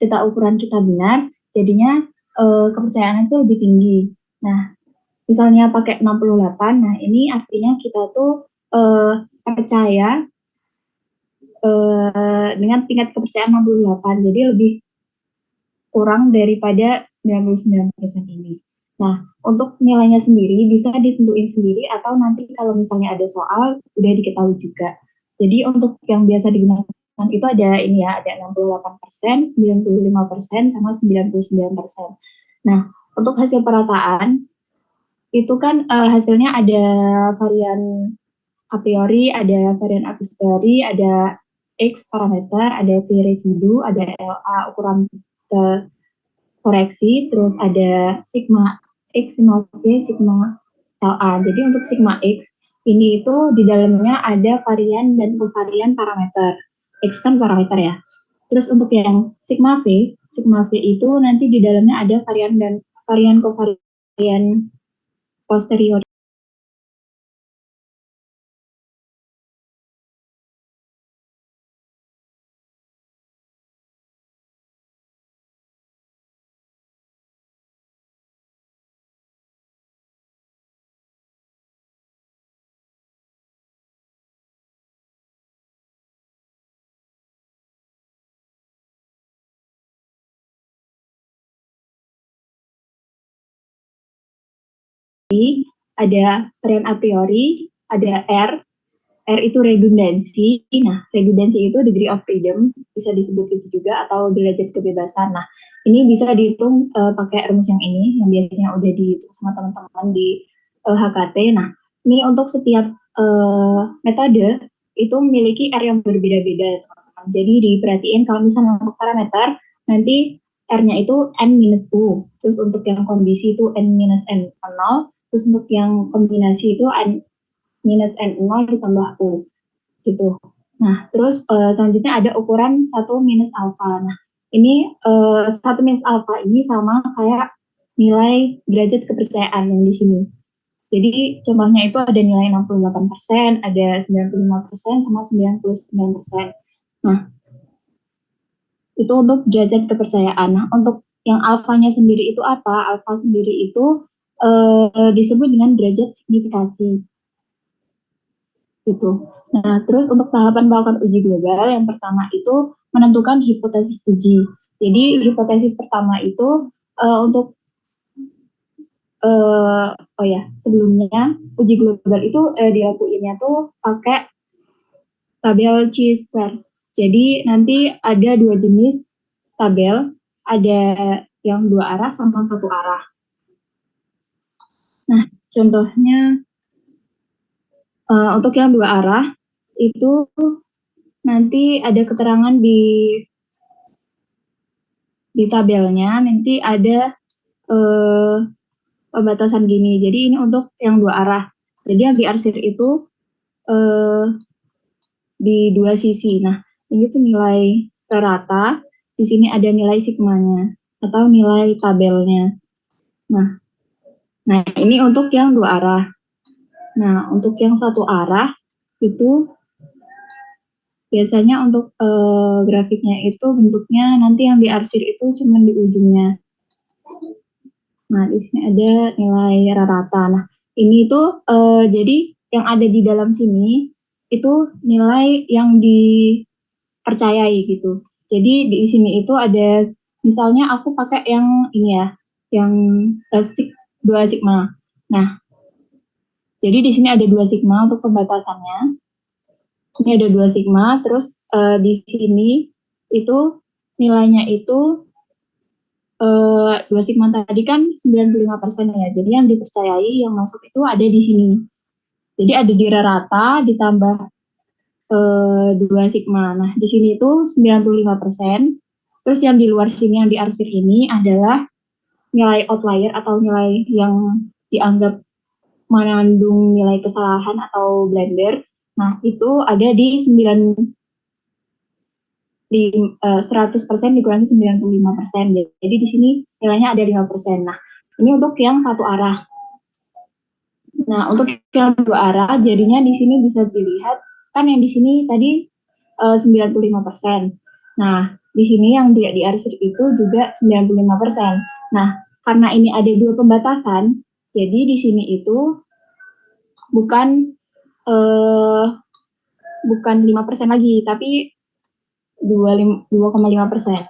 data ukuran kita benar, jadinya kepercayaan itu lebih tinggi. Nah, misalnya pakai 68, nah ini artinya kita tuh percaya dengan tingkat kepercayaan 68, jadi lebih kurang daripada 99% ini. Nah, untuk nilainya sendiri bisa ditentuin sendiri atau nanti kalau misalnya ada soal udah diketahui juga. Jadi untuk yang biasa digunakan itu ada ini ya, ada 68%, 95%, sama 99%. Nah, untuk hasil perataan itu kan hasilnya ada varian a priori, ada varian a posteriori, ada X parameter, ada V residu, ada LA ukuran koreksi, terus ada sigma X, sigma V, sigma LA. Jadi untuk sigma X ini itu di dalamnya ada varian dan kovarian parameter. X kan parameter ya. Terus untuk yang sigma V itu nanti di dalamnya ada varian dan varian kovarian posterior. Ada varian a priori, ada R. R itu redundansi. Nah, redundansi itu degree of freedom, bisa disebut itu juga, atau derajat kebebasan. Nah, ini bisa dihitung pakai rumus yang ini, yang biasanya udah dihitung sama teman-teman di HKT. Nah, ini untuk setiap metode itu memiliki R yang berbeda-beda. Jadi diperhatiin kalau misalnya untuk parameter, nanti R-nya itu N-U. Terus untuk yang kondisi itu N-N0. Terus untuk yang kombinasi itu N-N0 ditambah U. Gitu. Nah, terus selanjutnya ada ukuran 1 minus alfa. Nah, ini 1 minus alfa ini sama kayak nilai derajat kepercayaan yang di sini. Jadi contohnya itu ada nilai 68%, ada 95%, sama 99%. Nah, itu untuk derajat kepercayaan. Nah, untuk yang alfanya sendiri itu apa? Alfa sendiri itu disebut dengan derajat signifikasi. Gitu. Nah, terus untuk tahapan melakukan uji global, yang pertama itu menentukan hipotesis uji. Jadi hipotesis pertama itu untuk sebelumnya uji global itu dilakuinnya tuh pakai tabel chi-square. Jadi nanti ada dua jenis tabel, ada yang dua arah sama satu arah. Nah, contohnya untuk yang dua arah itu nanti ada keterangan di tabelnya, nanti ada pembatasan gini. Jadi ini untuk yang dua arah. Jadi yang diarsir itu di dua sisi. Nah, ini tuh nilai rata. Di sini ada nilai sigmanya atau nilai tabelnya. Nah, ini untuk yang dua arah. Nah, untuk yang satu arah itu biasanya untuk grafiknya itu bentuknya nanti yang diarsir itu cuma di ujungnya. Nah, di sini ada nilai rata. Nah, ini tuh jadi yang ada di dalam sini itu nilai yang dipercayai gitu. Jadi di sini itu ada, misalnya aku pakai yang ini ya, yang 2 sigma. Nah, jadi di sini ada 2 sigma untuk pembatasannya. Ini ada 2 sigma, terus di sini itu nilainya itu 2 sigma tadi kan 95% ya. Jadi yang dipercayai yang masuk itu ada di sini. Jadi ada di rata ditambah 2 sigma. Nah, di sini itu 95%. Terus yang di luar sini yang diarsir ini adalah nilai outlier atau nilai yang dianggap mengandung nilai kesalahan atau blunder. Nah, itu ada di 100% dikurangi 95%. Jadi di sini nilainya ada 5%. Nah, ini untuk yang satu arah. Nah, untuk yang dua arah, jadinya di sini bisa dilihat, kan yang di sini tadi 95%. Nah, di sini yang tidak diarsir itu juga 95%. Nah, karena ini ada dua pembatasan, jadi di sini itu bukan eh, bukan 5% lagi, tapi 2,5%.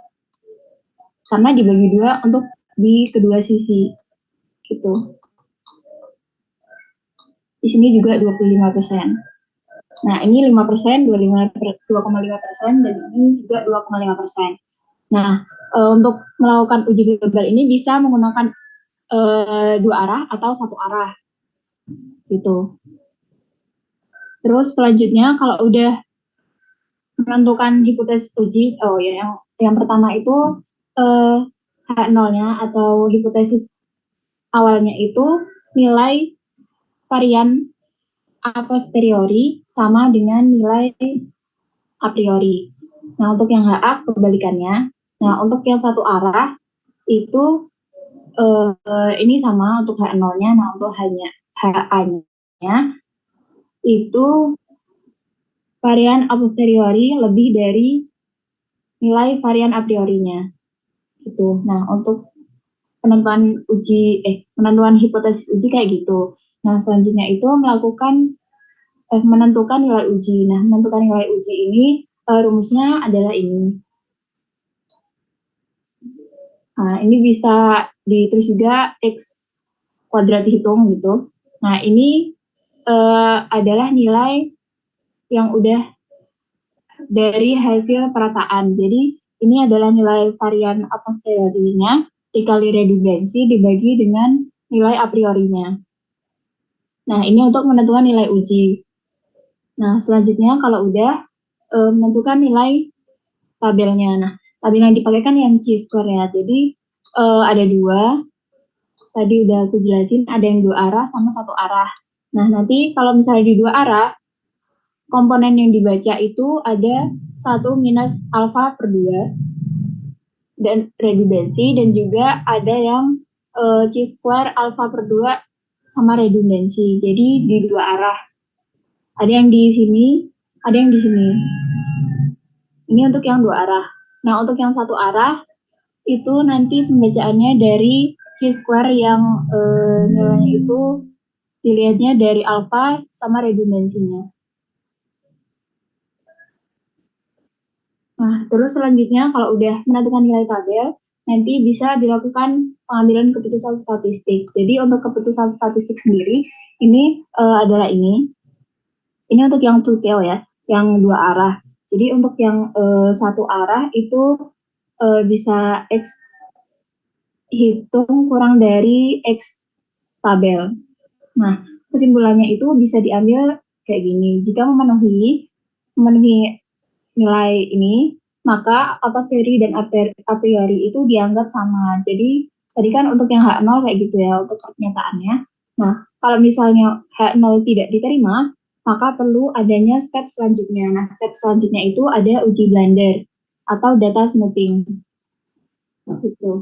Karena dibagi dua untuk di kedua sisi gitu. Di sini juga 25%. Nah, ini 5%, 2,5%, dan ini juga 2,5%. Nah, untuk melakukan uji global ini bisa menggunakan dua arah atau satu arah gitu. Terus selanjutnya kalau udah menentukan hipotesis uji, yang pertama itu H0-nya atau hipotesis awalnya itu nilai varian a posteriori sama dengan nilai a priori. Nah, untuk yang HA kebalikannya. Nah, untuk yang satu arah itu ini sama untuk H0-nya. Nah, untuk HA-nya itu varian a posteriori lebih dari nilai varian a priorinya. Gitu. Nah, untuk penentuan hipotesis uji kayak gitu. Nah, selanjutnya itu menentukan nilai uji. Nah, menentukan nilai uji ini rumusnya adalah ini. Nah, ini bisa ditulis juga X kuadrat dihitung gitu. Nah, ini adalah nilai yang udah dari hasil perataan. Jadi, ini adalah nilai varian a posteriorinya dikali redundansi dibagi dengan nilai a priorinya. Nah, ini untuk menentukan nilai uji. Nah, selanjutnya kalau udah menentukan nilai tabelnya. Nah, tabel yang dipakai kan yang chi-square ya. Jadi, ada dua. Tadi udah aku jelasin, ada yang dua arah sama satu arah. Nah, nanti kalau misalnya di dua arah, komponen yang dibaca itu ada 1 minus alfa per 2 dan redundansi, dan juga ada yang chi square alfa per 2 sama redundansi. Jadi di dua arah. Ada yang di sini, ada yang di sini. Ini untuk yang dua arah. Nah, untuk yang satu arah itu nanti pembacaannya dari chi square yang nilainya itu dilihatnya dari alfa sama redundansinya. Nah, terus selanjutnya kalau udah menentukan nilai tabel, nanti bisa dilakukan pengambilan keputusan statistik. Jadi untuk keputusan statistik sendiri, ini adalah ini. Ini untuk yang two tail ya, yang dua arah. Jadi untuk yang satu arah itu bisa X hitung kurang dari X tabel. Nah, kesimpulannya itu bisa diambil kayak gini. Jika memenuhi nilai ini, maka a posteriori dan a priori itu dianggap sama. Jadi tadi kan untuk yang H0 kayak gitu ya untuk pernyataannya. Nah, kalau misalnya H0 tidak diterima, maka perlu adanya step selanjutnya. Nah, step selanjutnya itu ada uji Blender atau data smoothing. Gitu.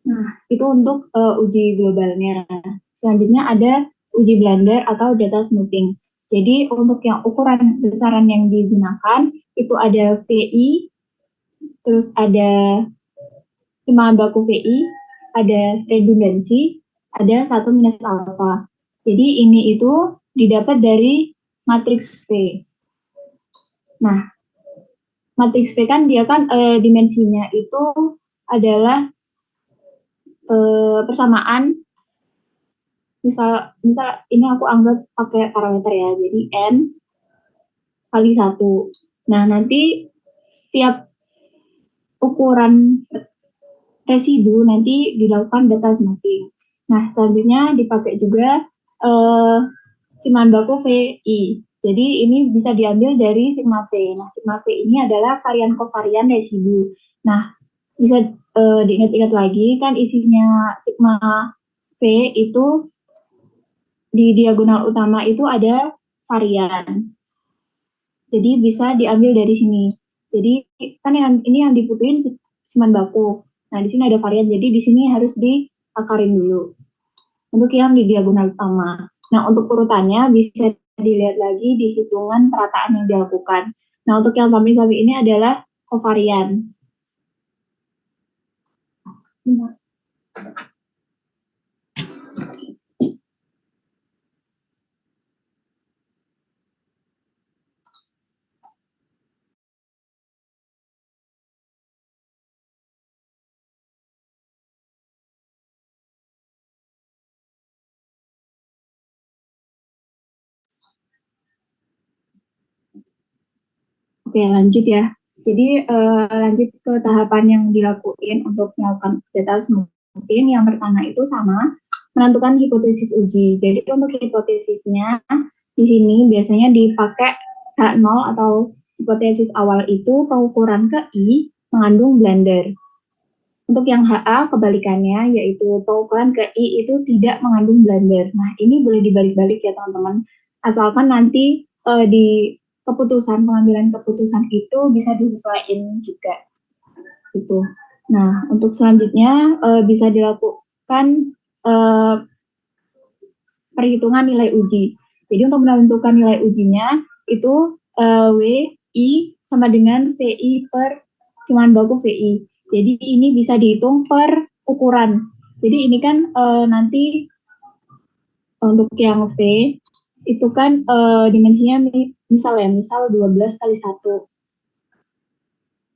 Nah, itu untuk uji globalnya. Selanjutnya ada uji Blender atau data smoothing. Jadi untuk yang ukuran besaran yang digunakan itu ada VI, terus ada timbangan baku VI, ada redundansi, ada 1 minus alfa. Jadi ini itu didapat dari matriks V. Nah, matriks V kan dia kan dimensinya itu adalah persamaan misal ini aku anggap pakai parameter ya, jadi n kali 1. Nah, nanti setiap ukuran residu nanti dilakukan data smoothing. Nah, selanjutnya dipakai juga siman baku VI. Jadi ini bisa diambil dari sigma V. Nah, sigma V ini adalah varian kovarian residu. Nah, bisa diingat-ingat lagi kan isinya sigma V itu di diagonal utama itu ada varian. Jadi bisa diambil dari sini. Jadi kan ini yang dibutuhin siman baku. Nah, di sini ada varian. Jadi di sini harus diakarin dulu. Untuk yang di diagonal utama. Nah, untuk urutannya bisa dilihat lagi di hitungan perataan yang dilakukan. Nah, untuk yang samping-samping ini adalah kovarian. Oke, lanjut ya. Jadi lanjut ke tahapan yang dilakuin untuk melakukan data smoothing. Yang pertama itu sama menentukan hipotesis uji. Jadi untuk hipotesisnya di sini biasanya dipakai H0 atau hipotesis awal itu pengukuran ke I mengandung blunder. Untuk yang HA kebalikannya yaitu pengukuran ke I itu tidak mengandung blunder. Nah, ini boleh dibalik-balik ya teman-teman. Asalkan nanti di pengambilan keputusan itu bisa disesuaikan juga gitu. Nah, untuk selanjutnya bisa dilakukan perhitungan nilai uji. Jadi untuk menentukan nilai ujinya itu WI sama dengan VI per cuman baku VI. Jadi ini bisa dihitung per ukuran. Jadi ini kan nanti untuk yang V itu kan dimensinya misal 12 kali 1.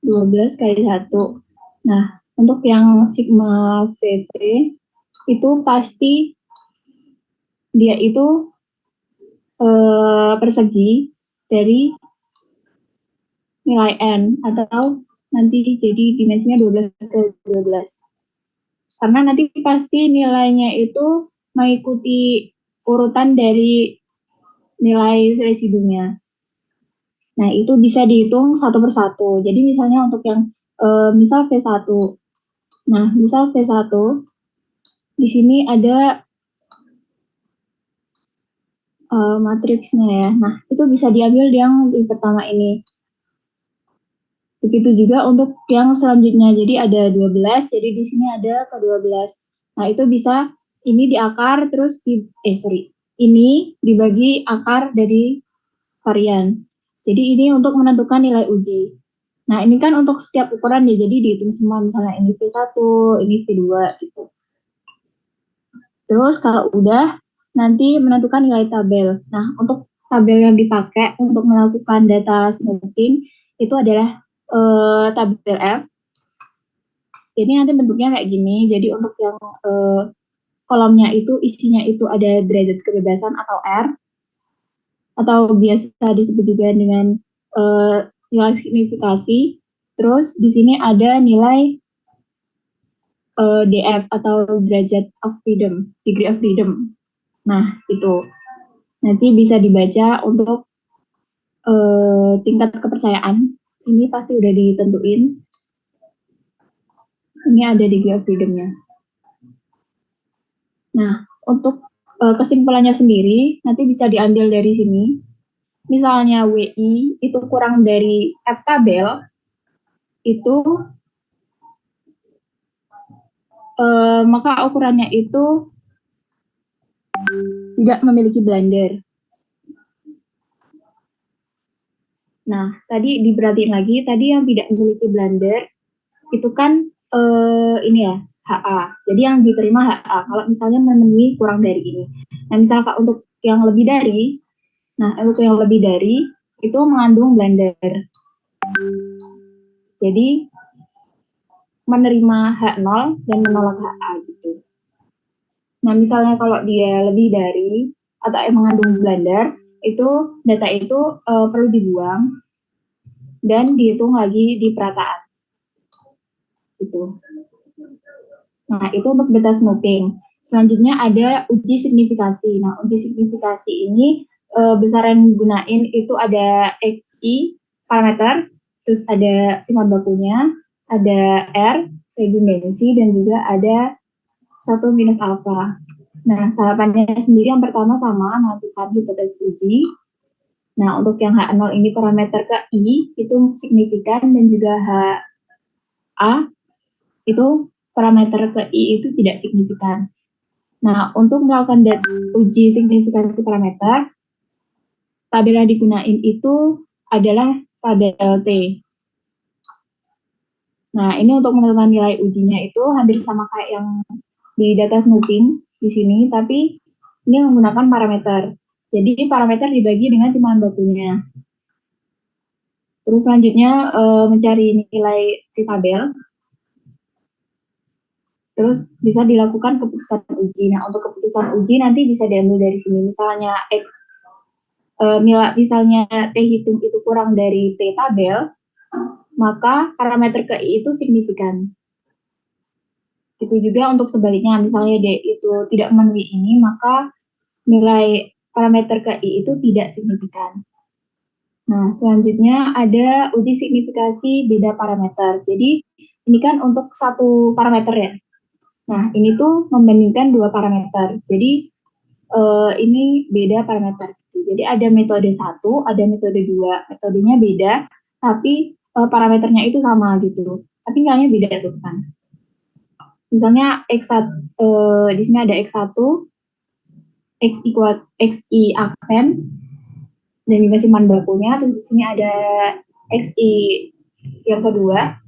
12 kali 1. Nah, untuk yang sigma VP itu pasti dia itu persegi dari nilai N atau nanti jadi dimensinya 12 ke 12. Karena nanti pasti nilainya itu mengikuti urutan dari nilai residunya. Nah, itu bisa dihitung satu persatu. Jadi misalnya untuk yang misal V1. Nah, misal V1 di sini ada matriksnya ya. Nah, itu bisa diambil yang di pertama ini. Begitu juga untuk yang selanjutnya. Jadi ada 12, jadi di sini ada ke 12. Nah, itu bisa ini diakar terus ini dibagi akar dari varian. Jadi ini untuk menentukan nilai uji. Nah, ini kan untuk setiap ukuran ya, jadi dihitung semua, misalnya ini V1, ini V2 gitu. Terus kalau udah, nanti menentukan nilai tabel. Nah, untuk tabel yang dipakai untuk melakukan data smoothing itu adalah tabel F. Jadi nanti bentuknya kayak gini. Jadi untuk yang kolomnya itu isinya itu ada derajat kebebasan atau R, atau biasa disebut juga dengan nilai signifikasi. Terus di sini ada nilai DF atau derajat of freedom, degree of freedom. Nah, itu nanti bisa dibaca untuk tingkat kepercayaan. Ini pasti udah ditentuin. Ini ada degree of freedom-nya. Nah, untuk kesimpulannya sendiri nanti bisa diambil dari sini. Misalnya WI itu kurang dari F tabel, itu maka ukurannya itu tidak memiliki blunder. Nah, tadi diperhatiin lagi, tadi yang tidak memiliki blunder itu kan ini ya, HA. Jadi yang diterima HA. Kalau misalnya memenuhi kurang dari ini. Nah, misalkan untuk yang lebih dari, untuk yang lebih dari itu mengandung blunder. Jadi menerima H0 dan menolak HA gitu. Nah, misalnya kalau dia lebih dari atau mengandung blunder, itu data itu perlu dibuang dan dihitung lagi di perataan. Gitu. Nah, itu untuk data smoothing. Selanjutnya ada uji signifikasi. Nah, uji signifikasi ini besaran gunain itu ada XI parameter, terus ada cuma bakunya, ada R, redundansi, dan juga ada 1 minus alpha. Nah, tahapannya sendiri yang pertama sama, melakukan hipotesis uji. Nah, untuk yang H0 ini parameter ke I, itu signifikan, dan juga HA, itu parameter ke I itu tidak signifikan. Nah, untuk melakukan uji signifikasi parameter, tabel yang digunain itu adalah tabel T. Nah, ini untuk menentukan nilai ujinya itu hampir sama kayak yang di data snooping di sini, tapi ini menggunakan parameter. Jadi parameter dibagi dengan cimaan bakunya. Terus selanjutnya mencari nilai di tabel. Terus bisa dilakukan keputusan uji. Nah, untuk keputusan uji nanti bisa diambil dari sini. Misalnya X, misalnya T hitung itu kurang dari T tabel, maka parameter ke I itu signifikan. Itu juga untuk sebaliknya, misalnya D itu tidak memenuhi ini, maka nilai parameter ke I itu tidak signifikan. Nah, selanjutnya ada uji signifikasi beda parameter. Jadi, ini kan untuk satu parameter ya. Nah, ini tuh membandingkan dua parameter. Jadi, ini beda parameter. Jadi, ada metode 1, ada metode 2. Metodenya beda, tapi parameternya itu sama gitu. Tapi nilainya beda tuh kan. Misalnya X1, di sini ada X1, XI aksen, dan juga siman bakunya. Terus di sini ada XI yang kedua,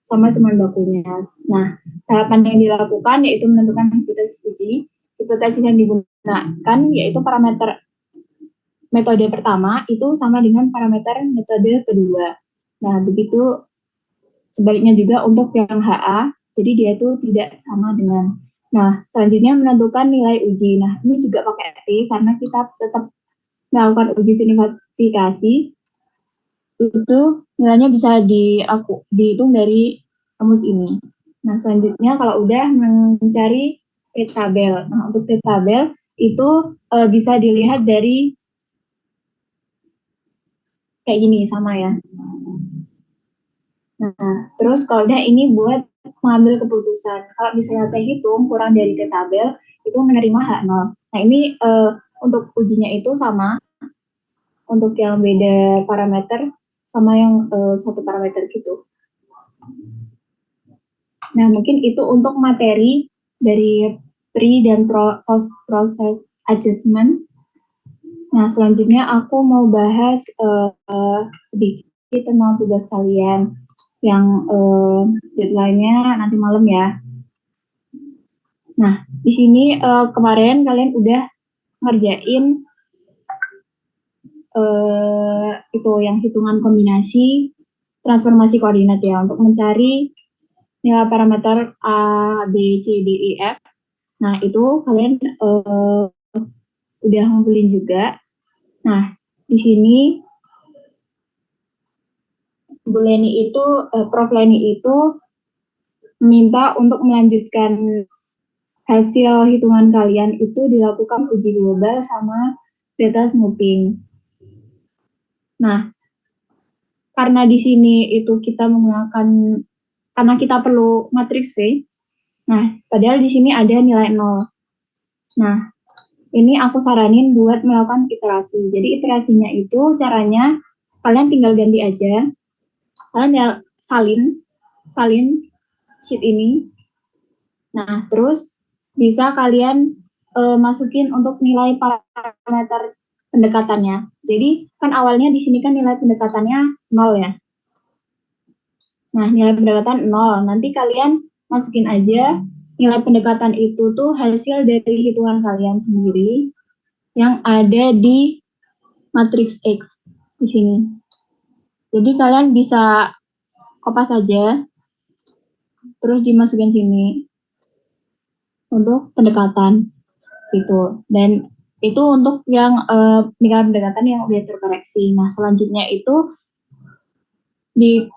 sama siman bakunya. Nah, tahapan yang dilakukan yaitu menentukan hipotesis uji. Hipotesis yang digunakan yaitu parameter metode pertama itu sama dengan parameter metode kedua. Nah, begitu sebaliknya juga untuk yang HA, jadi dia itu tidak sama dengan. Nah, selanjutnya menentukan nilai uji. Nah, ini juga pakai T karena kita tetap melakukan uji signifikasi. Itu nilainya bisa dihitung dari rumus ini. Nah, selanjutnya kalau udah mencari T-tabel. Nah, untuk T-tabel itu bisa dilihat dari kayak gini, sama ya. Nah, terus kalau udah ini buat mengambil keputusan. Kalau misalnya T hitung kurang dari T-tabel, itu menerima H0. Nah, ini untuk ujinya itu sama. Untuk yang beda parameter, sama yang satu parameter gitu. Nah, mungkin itu untuk materi dari pre dan post process adjustment. Nah, selanjutnya aku mau bahas sedikit tentang tugas kalian yang deadline-nya nanti malam ya. Nah, di sini kemarin kalian udah ngerjain itu yang hitungan kombinasi transformasi koordinat ya untuk mencari nilai parameter A, B, C, D, E, F. Nah, itu kalian udah ngumpulin juga. Nah, di sini Bu Leni itu, Prof. Leni itu minta untuk melanjutkan hasil hitungan kalian itu dilakukan uji global sama data snooping. Nah, karena di sini itu kita menggunakan, karena kita perlu matriks V, nah, padahal di sini ada nilai 0. Nah, ini aku saranin buat melakukan iterasi. Jadi iterasinya itu caranya kalian tinggal ganti aja. Kalian ya salin sheet ini. Nah, terus bisa kalian masukin untuk nilai parameter pendekatannya. Jadi kan awalnya di sini kan nilai pendekatannya 0 ya. Nah, nilai pendekatan 0. Nanti kalian masukin aja nilai pendekatan itu tuh hasil dari hitungan kalian sendiri yang ada di matriks X di sini. Jadi kalian bisa kopas aja, terus dimasukin sini untuk pendekatan gitu. Dan itu untuk yang nilai pendekatan yang udah terkoreksi. Nah, selanjutnya itu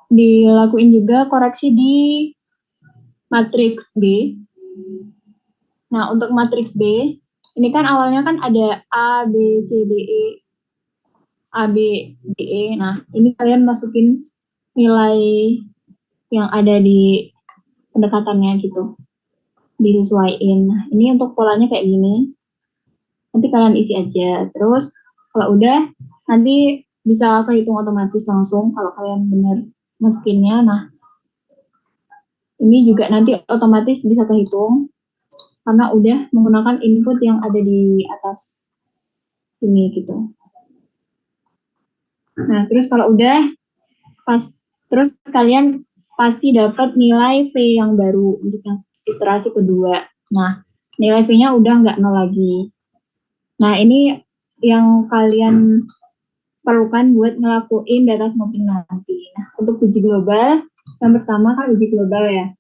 dilakuin juga koreksi di matriks B. Nah, untuk matriks B, ini kan awalnya kan ada A, B, C, D, E, A, B, D, E. Nah, ini kalian masukin nilai yang ada di pendekatannya gitu. Disesuaikan. Nah, ini untuk polanya kayak gini. Nanti kalian isi aja. Terus, kalau udah, nanti bisa kehitung otomatis langsung kalau kalian benar masukinnya. Nah, ini juga nanti otomatis bisa kehitung karena udah menggunakan input yang ada di atas ini gitu. Nah, terus kalau udah pas terus kalian pasti dapat nilai V yang baru untuk yang iterasi kedua. Nah, nilai V-nya udah nggak nol lagi. Nah, ini yang kalian perlukan buat ngelakuin data snooping nanti. Nah, untuk uji global, yang pertama kan uji global ya.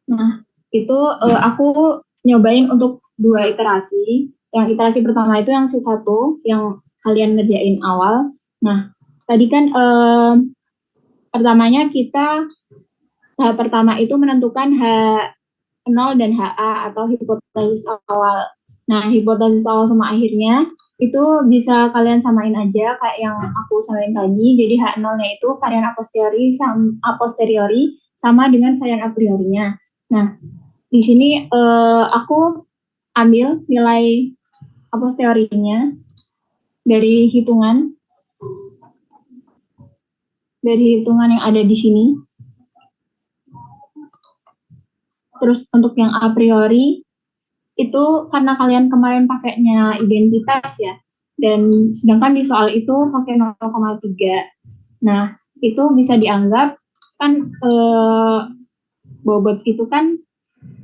Nah, itu aku nyobain untuk 2 iterasi. Yang iterasi pertama itu yang satu, yang kalian ngerjain awal. Nah, tadi kan pertamanya kita tahap pertama itu menentukan H0 dan HA atau hipotesis awal. Nah, hipotesis awal sama akhirnya itu bisa kalian samain aja kayak yang aku samain tadi. Jadi H0-nya itu varian a posteriori sama dengan varian a priorinya. Nah, di sini aku ambil nilai a posteriorinya dari hitungan yang ada di sini. Terus untuk yang a priori itu karena kalian kemarin pakainya identitas ya, dan sedangkan di soal itu pakai 0,3. Nah, itu bisa dianggap kan bobot itu kan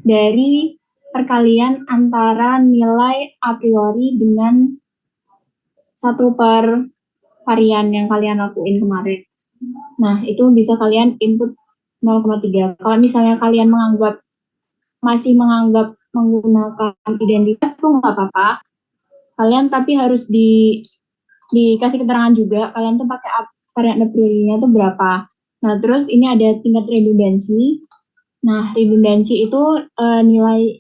dari perkalian antara nilai a priori dengan satu per varian yang kalian lakuin kemarin. Nah, itu bisa kalian input 0,3. Kalau misalnya kalian masih menganggap menggunakan identitas itu nggak apa-apa. Kalian tapi harus dikasih keterangan juga kalian tuh pakai varian a priori-nya tuh berapa. Nah, terus ini ada tingkat redundansi. Nah, redundansi itu nilai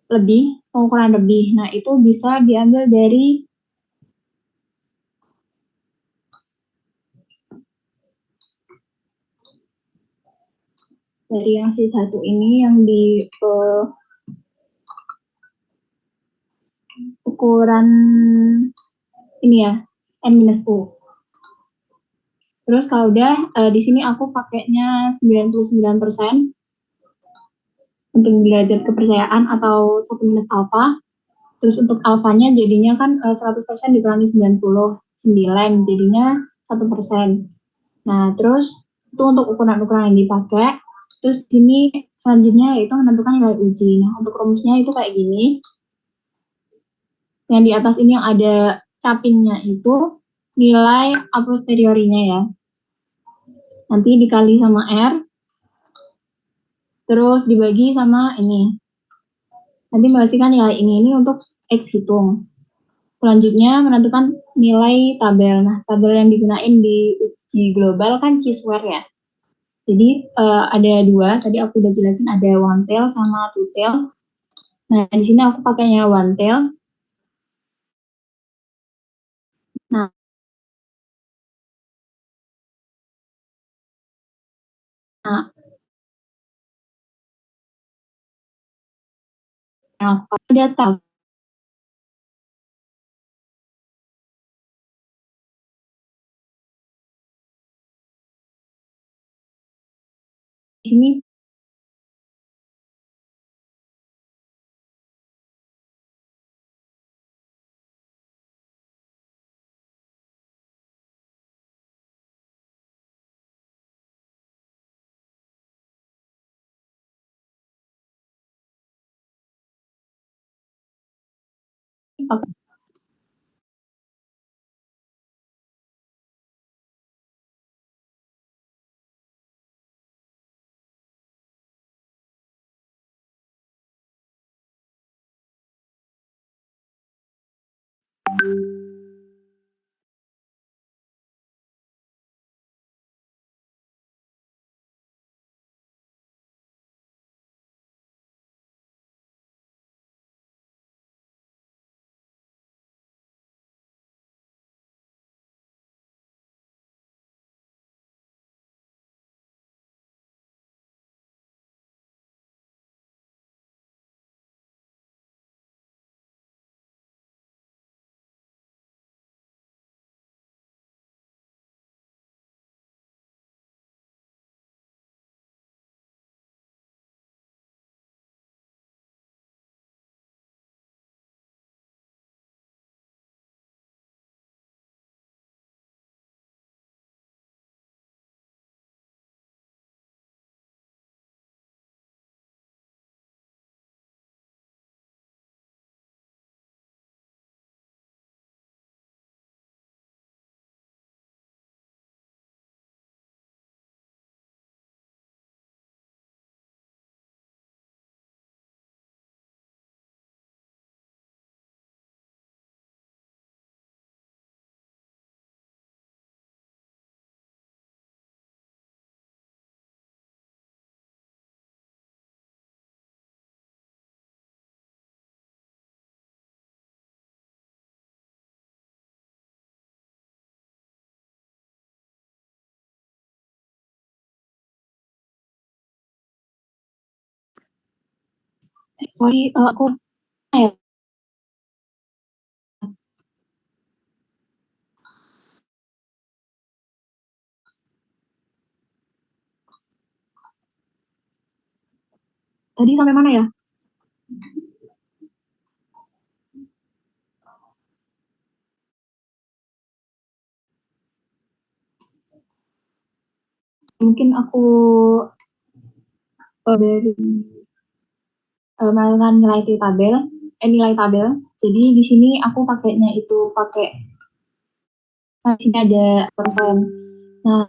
lebih, pengukuran lebih. Nah, itu bisa diambil dari yang si satu ini yang di ukuran ini ya, N-U. Terus kalau udah di sini aku pakainya 99% untuk derajat kepercayaan atau 1 minus alfa. Terus untuk alfanya jadinya kan 100% dikurangi 99 jadinya 1%. Nah, terus itu untuk ukuran-ukuran yang dipakai. Terus di sini selanjutnya yaitu menentukan nilai uji. Nah, untuk rumusnya itu kayak gini. Yang di atas ini yang ada capingnya itu nilai a posteriorinya ya. Nanti dikali sama R, terus dibagi sama ini. Nanti menghasilkan nilai ini untuk X hitung. Selanjutnya menentukan nilai tabel. Nah, tabel yang digunakan di uji global kan Cheeseware ya. Jadi ada 2, tadi aku udah jelasin ada one tail sama two tail. Nah, di sini aku pakainya one tail. Nah, nah ada tab di sini pakai Sorry, aku ya. Tadi sampai mana ya? Mungkin aku dari melakukan nilai tabel. Jadi di sini aku pakainya itu pakai di sini ada persen. Nah,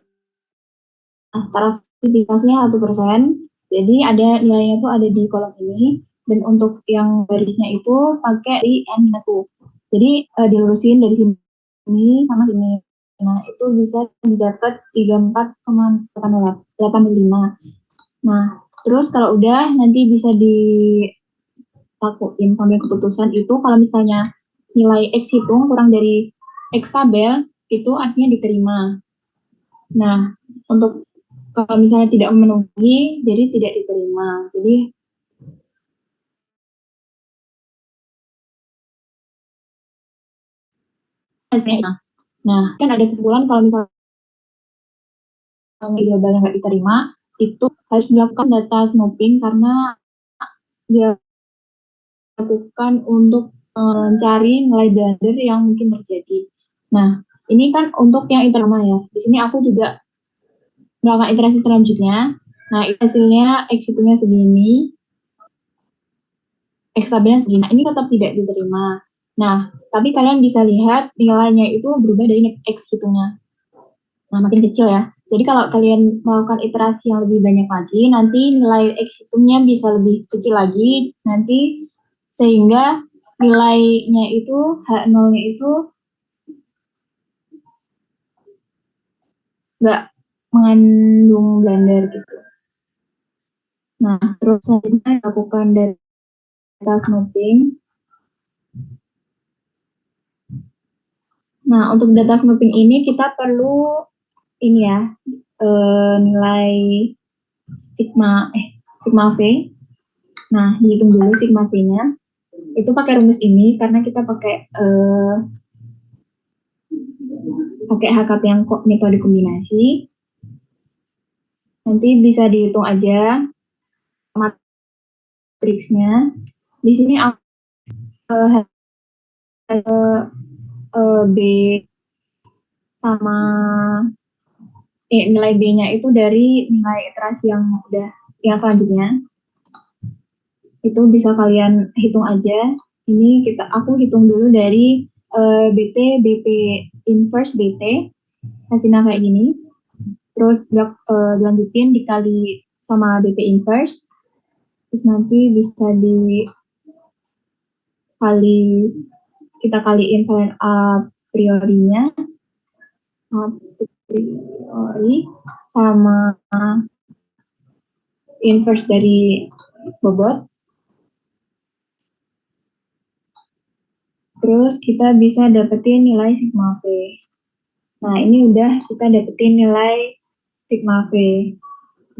partisipasinya 1%. Jadi ada nilainya itu ada di kolom ini. Dan untuk yang garisnya itu pakai di N-1. Jadi dilurusin dari sini sama sini. Nah, itu bisa didapat 34,85. Nah, terus kalau udah nanti bisa dilakuin sambil keputusan itu kalau misalnya nilai X hitung kurang dari X tabel itu artinya diterima. Nah, untuk kalau misalnya tidak memenuhi jadi tidak diterima. Jadi hasilnya. Nah, kan ada kesimpulan kalau misalnya jawabannya nggak diterima itu harus dilakukan data snooping karena dia lakukan untuk mencari nilai blunder yang mungkin terjadi. Nah, ini kan untuk yang pertama ya. Di sini aku juga melakukan iterasi selanjutnya. Nah, hasilnya X hitungnya segini, X tabelnya segini. Nah, ini tetap tidak diterima. Nah, tapi kalian bisa lihat nilainya itu berubah dari X hitungnya. Nah, makin kecil ya. Jadi kalau kalian melakukan iterasi yang lebih banyak lagi, nanti nilai X hitungnya bisa lebih kecil lagi, nanti sehingga nilainya itu, H0-nya itu nggak mengandung blunder gitu. Nah, terus selanjutnya lakukan data snooping. Nah, untuk data snooping ini kita perlu ini ya, nilai sigma sigma V. Nah, dihitung dulu sigma V-nya. Itu pakai rumus ini karena kita pakai HKT yang metode kombinasi. Nanti bisa dihitung aja matriksnya. Di sini B sama nilai B-nya itu dari nilai iterasi yang udah yang selanjutnya. Itu bisa kalian hitung aja. Ini aku hitung dulu dari BT, BP inverse BT, hasilnya kayak gini. Terus dilanjutin dikali sama BP inverse. Terus nanti bisa kita kaliin kalian a priorinya, a priori sama inverse dari bobot. Terus kita bisa dapetin nilai sigma V. Nah, ini udah kita dapetin nilai sigma V.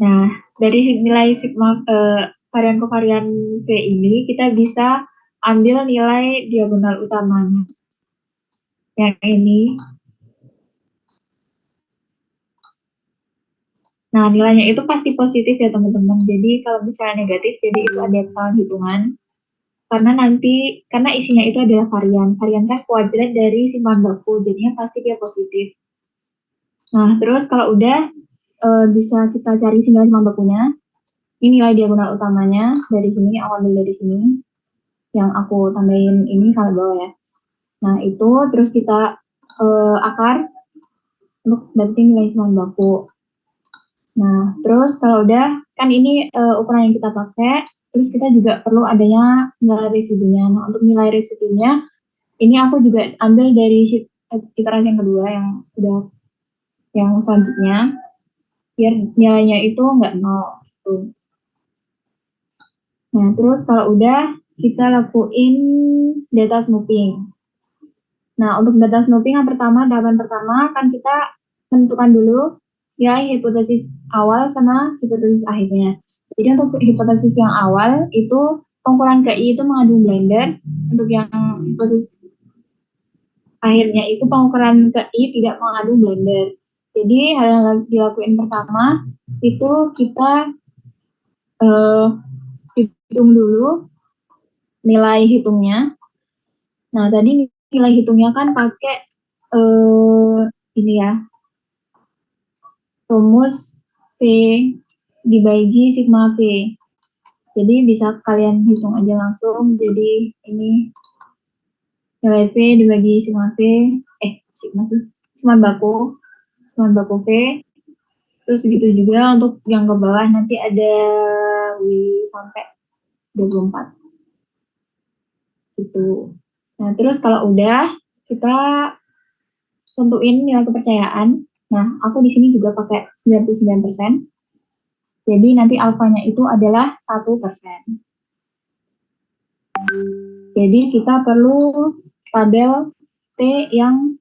Nah, dari nilai sigma varian kovarian V ini kita bisa ambil nilai diagonal utamanya. Yang ini. Nah, nilainya itu pasti positif ya teman-teman. Jadi kalau misalnya negatif, jadi itu ada kesalahan hitungan. Karena isinya itu adalah varian. Varian kan kuadrat dari simpan baku, jadinya pasti dia positif. Nah, terus kalau udah bisa kita cari nilai simpan bakunya. Ini nilai diagonal utamanya dari sini, aku ambil dari sini. Yang aku tambahin ini kalau bawah ya. Nah, itu terus kita akar untuk dapetin nilai simpan baku. Nah, terus kalau udah, kan ini ukuran yang kita pakai, terus kita juga perlu adanya nilai residunya. Nah, untuk nilai residunya, ini aku juga ambil dari iterasi yang kedua yang udah yang selanjutnya, biar nilainya itu nggak nol. Gitu. Nah, terus kalau udah, kita lakuin data snooping. Nah, untuk data snooping yang pertama, tahapan pertama, kan kita menentukan dulu nilai hipotesis awal sama hipotesis akhirnya. Jadi untuk hipotesis yang awal itu pengukuran KI itu mengandung blender. Untuk yang proses akhirnya itu pengukuran KI tidak mengandung blender. Jadi hal yang dilakuin pertama itu kita hitung dulu nilai hitungnya. Nah tadi nilai hitungnya kan pakai ini ya, rumus V dibagi sigma V. Jadi bisa kalian hitung aja langsung. Jadi ini nilai V dibagi sigma V, sigma baku V. Terus gitu juga untuk yang ke bawah nanti ada W sampai 24 gitu. Nah terus kalau udah kita tentuin nilai kepercayaan. Nah aku di sini juga pakai 99%. Jadi nanti alfanya itu adalah 1%. Jadi kita perlu tabel T yang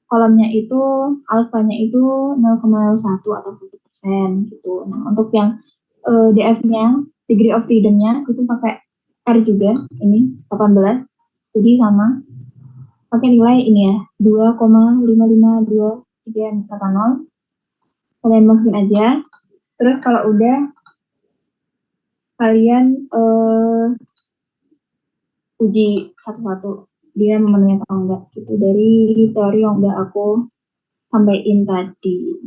kolomnya itu alfanya itu 0,01 atau 1% gitu. Nah, untuk yang DF-nya, degree of freedom-nya itu pakai R juga, ini 18. Jadi sama, pakai nilai ini ya, 2,55230. Kalian masukin aja. Terus kalau udah, kalian uji satu-satu dia memenuhi atau enggak gitu dari teori yang udah aku sampaikan tadi.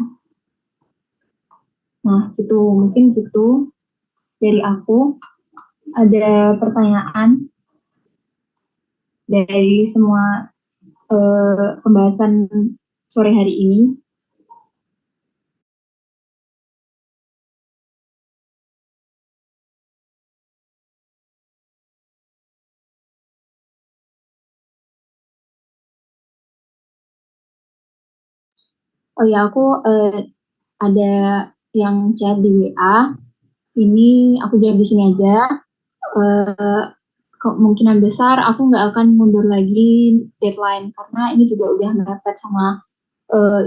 Nah, gitu mungkin gitu dari aku. Ada pertanyaan dari semua pembahasan sore hari ini? Oh ya, aku ada yang chat di WA. Ini aku jawab di sini aja. Kemungkinan besar aku nggak akan mundur lagi deadline karena ini juga udah mepet sama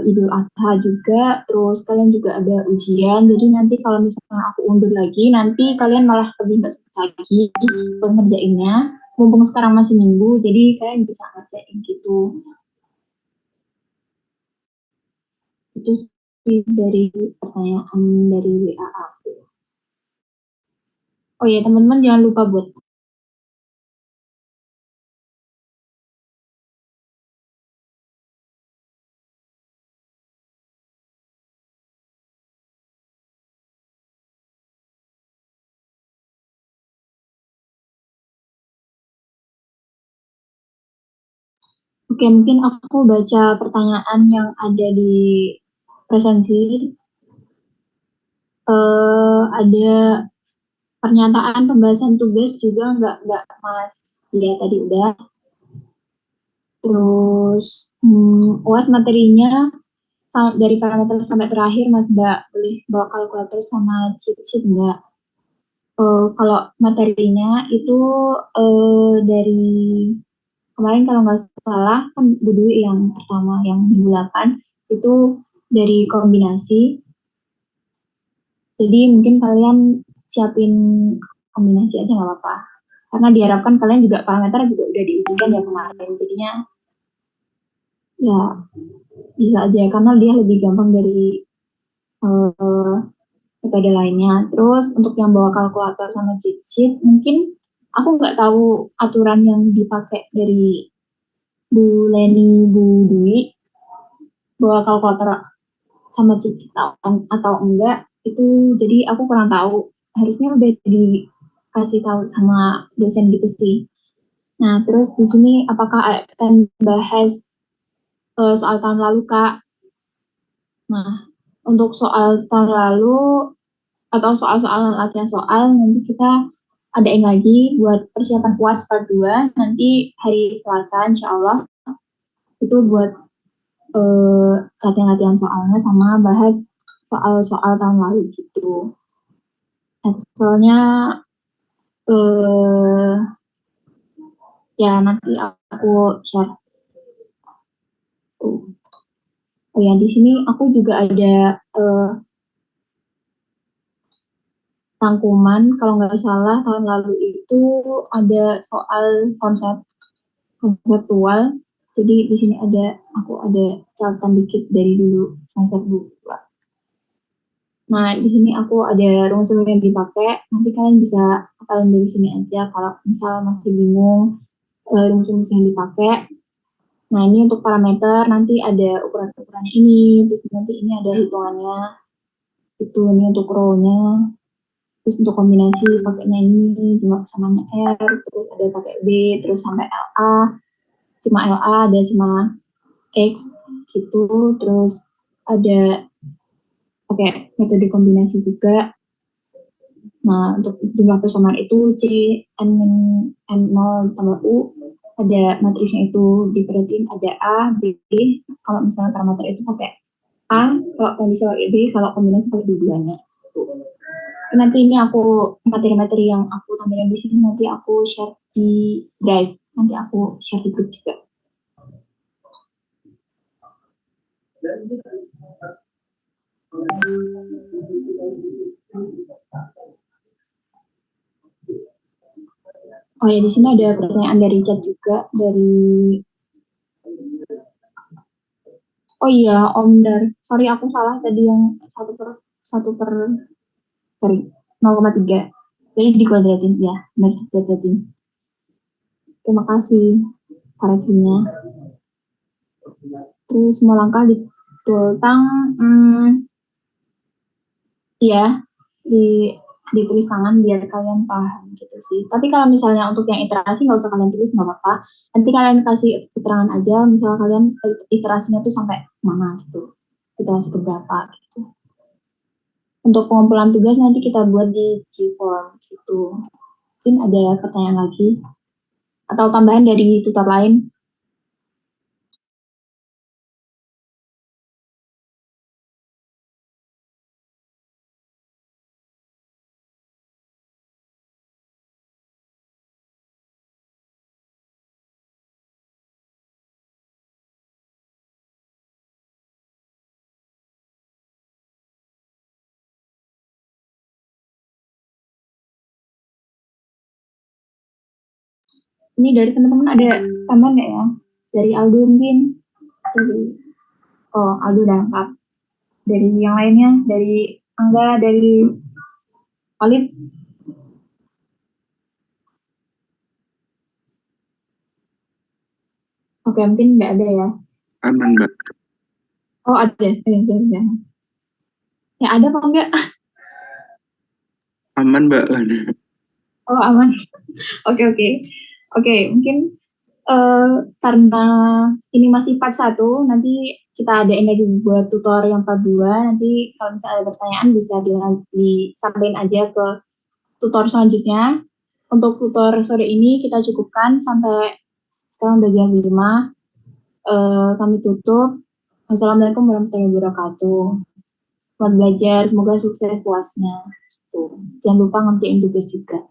Idul Adha juga, terus kalian juga ada ujian, jadi nanti kalau misalnya aku undur lagi, nanti kalian malah lebih nggak sempat lagi pengerjainnya, mumpung sekarang masih minggu, jadi kalian bisa ngerjain gitu. Itu sih dari pertanyaan dari WA aku. Oh ya teman-teman jangan lupa buat Oke, mungkin aku baca pertanyaan yang ada di presensi. Ada pernyataan pembahasan tugas juga nggak Mas lihat tadi udah. Terus UAS materinya dari parameter sampai terakhir Mas Mbak boleh bawa kalkulator sama cheat sheet enggak? Kalau materinya itu dari kemarin kalau nggak salah kan Budwi yang pertama yang minggu 8 itu dari kombinasi. Jadi mungkin kalian siapin kombinasi aja nggak apa-apa. Karena diharapkan kalian juga parameter juga udah diujikan ya kemarin. Jadinya ya bisa aja karena dia lebih gampang dari uh, metode lainnya. Terus untuk yang bawa kalkulator sama cheat sheet, mungkin aku nggak tahu aturan yang dipakai dari Bu Leni, Bu Dwi, bawa kalkulator sama cheat sheet atau enggak, itu jadi aku kurang tahu. Harusnya udah dikasih tahu sama dosen gitu sih. Nah, terus di sini apakah akan bahas soal tahun lalu, Kak? Nah, untuk soal tahun lalu atau soal-soal latihan soal nanti kita adain lagi buat persiapan UAS part 2 nanti hari Selasa insya Allah itu buat latihan-latihan soalnya sama bahas soal-soal tahun lalu gitu. Excelnya eh, ya nanti aku share. Oh ya di sini aku juga ada rangkuman kalau nggak salah tahun lalu itu ada soal konsep konseptual. Jadi di sini aku ada catatan dikit dari dulu semester 2. Nah, di sini aku ada rumus yang dipakai. Nanti kalian bisa kalian dari sini aja kalau misal masih bingung rumus-rumus yang dipakai. Nah, ini untuk parameter nanti ada ukuran-ukurannya ini, terus nanti ini ada hitungannya. Itu ini untuk row-nya. Terus untuk kombinasi pakainya ini jumlah persamanya R, terus ada pakai B, terus sampai LA, sigma LA, ada sigma X gitu, terus ada pakai metode kombinasi juga. Nah, untuk jumlah persamaan itu C, N0 tambah U, ada matrisnya itu diperhatiin ada A, B, kalau misalnya parameter itu pakai A, kalau kondisi pakai B, kalau kombinasi pakai dua-duanya. Nanti ini aku materi-materi yang aku tampilkan di sini nanti aku share di Drive, nanti aku share di grup juga. Oh ya, di sini ada pertanyaan dari chat juga dari. Oh iya, Om Dar. Sorry aku salah tadi yang satu per sorry 0,3. Jadi dikuadratin ya, benar dikuadratin. Terima kasih koreksinya. Terus mau langkah di tentang iya di ditulis tangan biar kalian paham gitu sih. Tapi kalau misalnya untuk yang iterasi nggak usah kalian tulis nggak apa-apa. Nanti kalian kasih keterangan aja, misalnya kalian iterasinya tuh sampai mana gitu, iterasi keberapa gitu. Untuk pengumpulan tugas nanti kita buat di G-form gitu. Mungkin ada pertanyaan lagi atau tambahan dari tutor lain. Ini dari teman-teman ada tambahan nggak ya? Dari Aldo mungkin? Dari, oh Aldo udah lengkap. Dari yang lainnya, dari Angga, dari Olive. Oke, mungkin nggak ada ya. Aman, Mbak. Oh ada, ya. Ya ada apa enggak? Aman, Mbak. Oh aman. Oke oke. Oke, mungkin karena ini masih part 1, nanti kita adain lagi buat tutor yang part 2. Nanti kalau misalnya ada pertanyaan bisa disampaikan aja ke tutor selanjutnya. Untuk tutor sore ini kita cukupkan sampai sekarang udah jam 5. Kami tutup. Wassalamualaikum warahmatullahi wabarakatuh. Selamat belajar, semoga sukses puasnya. Tuh. Jangan lupa ngerjain tugas juga.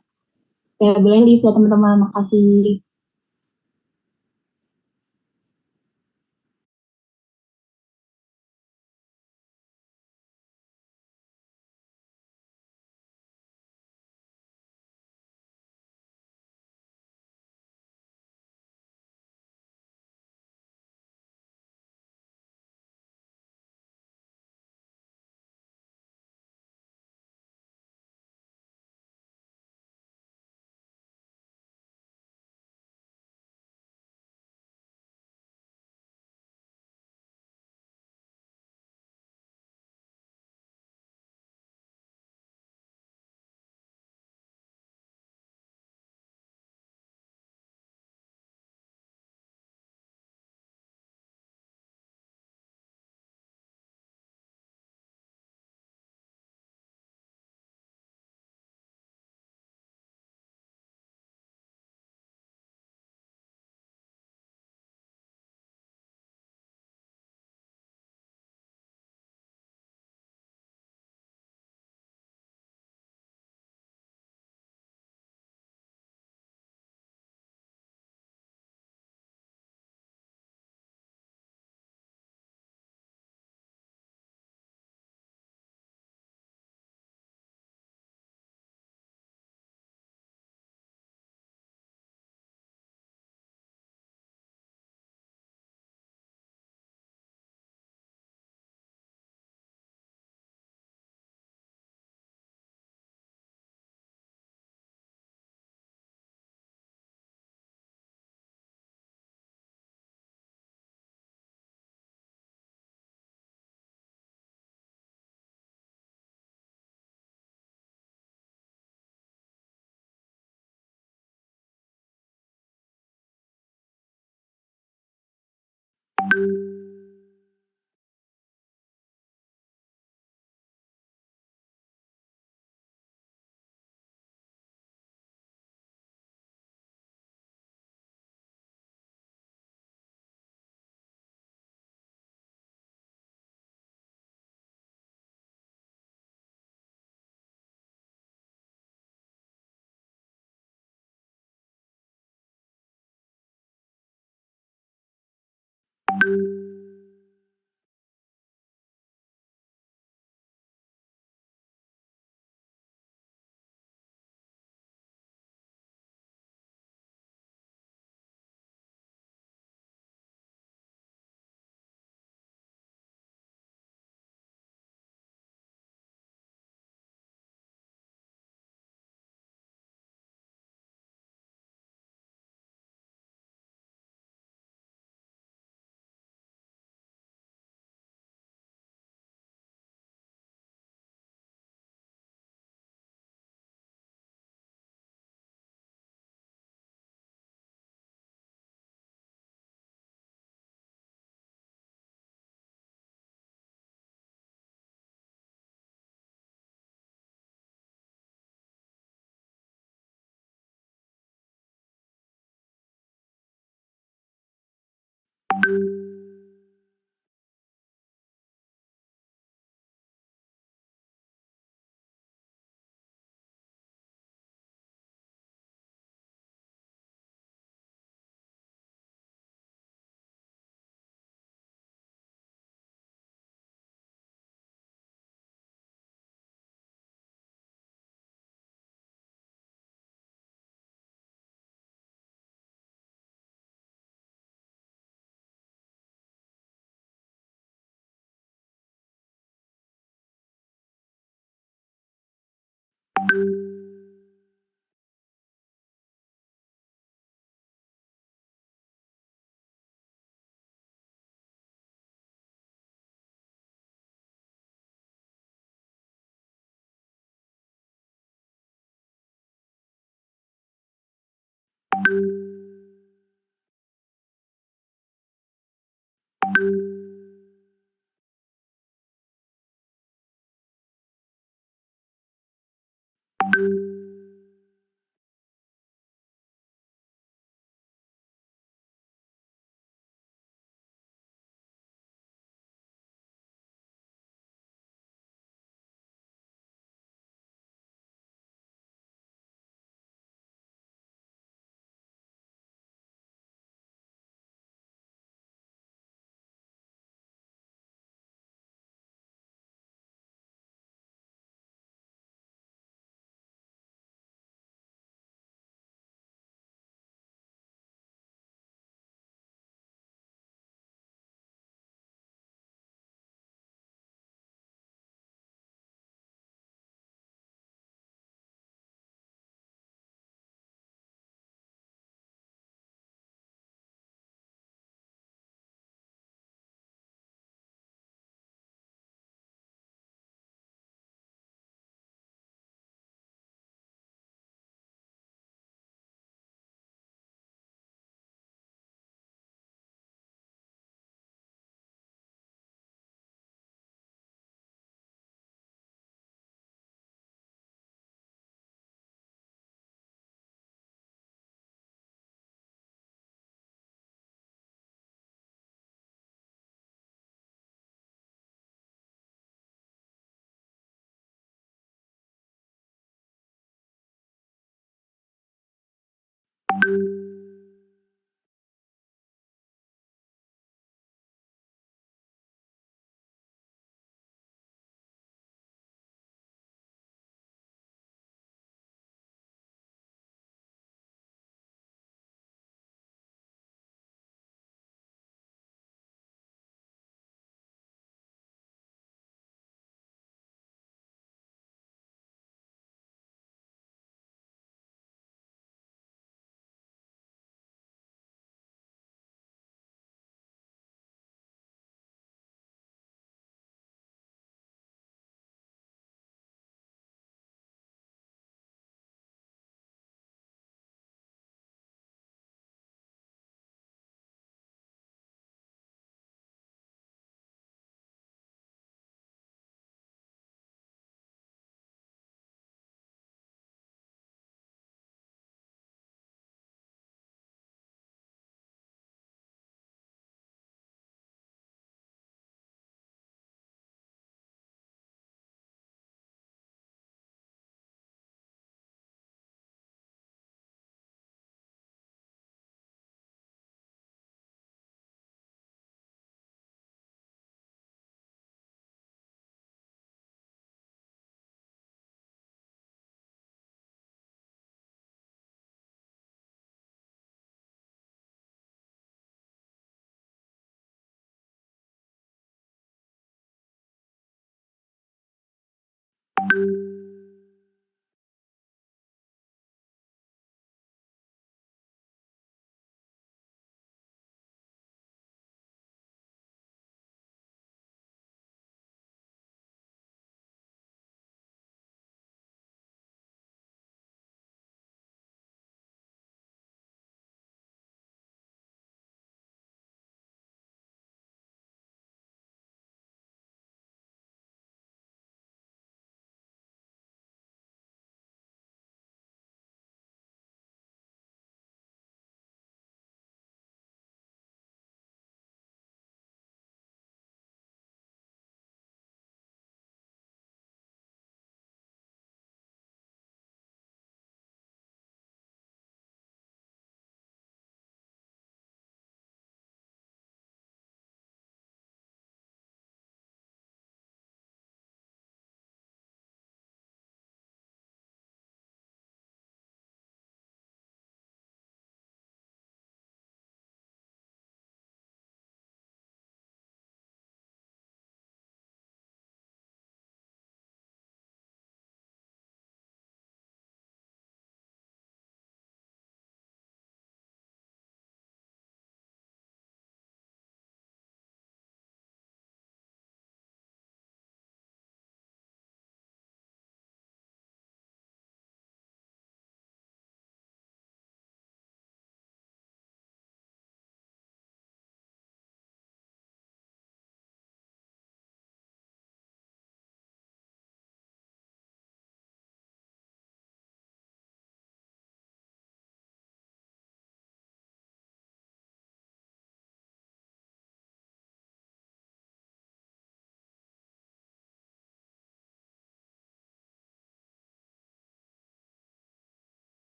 Ya, boleh lihat ya teman-teman. Makasih.